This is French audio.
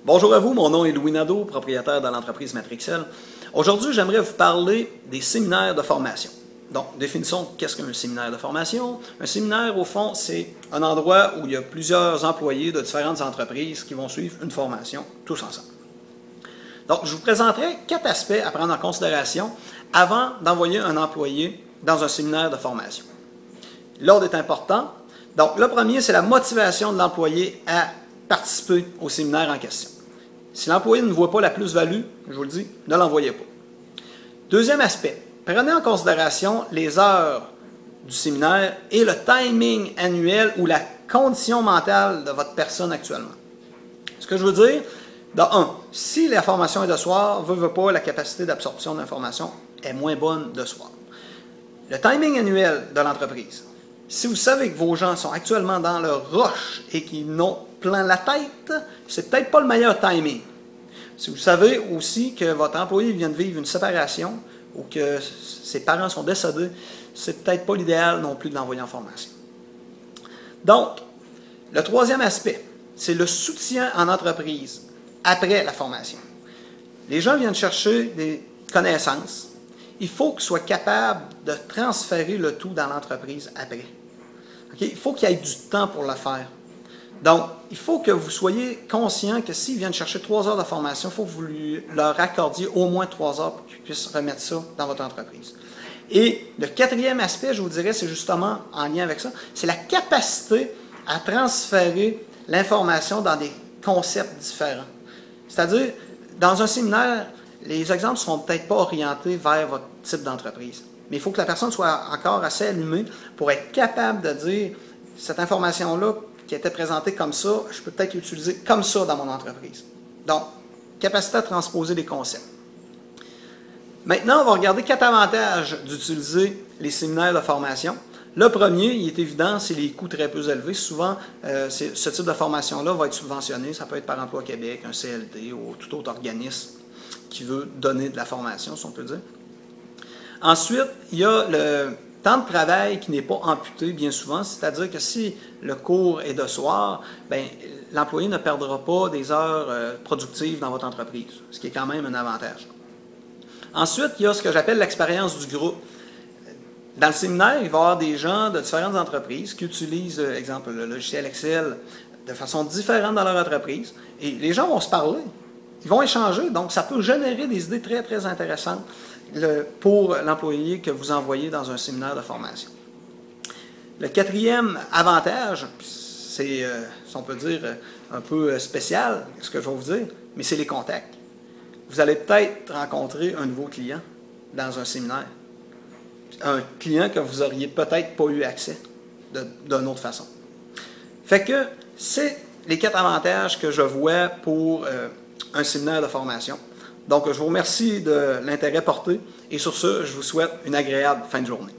Bonjour à vous, mon nom est Louis Nadeau, propriétaire de l'entreprise Matrixel. Aujourd'hui, j'aimerais vous parler des séminaires de formation. Donc, définissons qu'est-ce qu'un séminaire de formation. Un séminaire, au fond, c'est un endroit où il y a plusieurs employés de différentes entreprises qui vont suivre une formation tous ensemble. Donc, je vous présenterai 4 aspects à prendre en considération avant d'envoyer un employé dans un séminaire de formation. L'ordre est important. Donc, le premier, c'est la motivation de l'employé à participer au séminaire en question. Si l'employé ne voit pas la plus-value, je vous le dis, ne l'envoyez pas. Deuxième aspect, prenez en considération les heures du séminaire et le timing annuel ou la condition mentale de votre personne actuellement. Ce que je veux dire, de 1, si la formation est de soir, veut pas, la capacité d'absorption de l'information est moins bonne de soir. Le timing annuel de l'entreprise. Si vous savez que vos gens sont actuellement dans le rush et qu'ils n'ont plein la tête, c'est peut-être pas le meilleur timing. Si vous savez aussi que votre employé vient de vivre une séparation ou que ses parents sont décédés, c'est peut-être pas l'idéal non plus de l'envoyer en formation. Donc, le troisième aspect, c'est le soutien en entreprise après la formation. Les gens viennent chercher des connaissances. Il faut qu'ils soient capables de transférer le tout dans l'entreprise après. Okay? Il faut qu'il y ait du temps pour le faire. Donc, il faut que vous soyez conscient que s'ils viennent chercher 3 heures de formation, il faut que vous leur accordiez au moins 3 heures pour qu'ils puissent remettre ça dans votre entreprise. Et le quatrième aspect, je vous dirais, c'est justement en lien avec ça, c'est la capacité à transférer l'information dans des concepts différents. C'est-à-dire, dans un séminaire, les exemples ne seront peut-être pas orientés vers votre type d'entreprise. Mais il faut que la personne soit encore assez allumée pour être capable de dire, cette information-là qui était présentée comme ça, je peux peut-être l'utiliser comme ça dans mon entreprise. Donc, capacité à transposer des concepts. Maintenant, on va regarder 4 avantages d'utiliser les séminaires de formation. Le premier, il est évident, c'est les coûts très peu élevés. Souvent, ce type de formation-là va être subventionné. Ça peut être par Emploi Québec, un CLT ou tout autre organisme qui veut donner de la formation, si on peut dire. Ensuite, il y a le temps de travail qui n'est pas amputé bien souvent, c'est-à-dire que si le cours est de soir, l'employé ne perdra pas des heures productives dans votre entreprise, ce qui est quand même un avantage. Ensuite, il y a ce que j'appelle l'expérience du groupe. Dans le séminaire, il va y avoir des gens de différentes entreprises qui utilisent, exemple, le logiciel Excel de façon différente dans leur entreprise, et les gens vont se parler, ils vont échanger, donc ça peut générer des idées très, très intéressantes pour l'employé que vous envoyez dans un séminaire de formation. Le quatrième avantage, c'est, si on peut dire, un peu spécial, ce que je vais vous dire, mais c'est les contacts. Vous allez peut-être rencontrer un nouveau client dans un séminaire. Un client que vous n'auriez peut-être pas eu accès d'une autre façon. Fait que c'est les 4 avantages que je vois pour un séminaire de formation. Donc, je vous remercie de l'intérêt porté et sur ce, je vous souhaite une agréable fin de journée.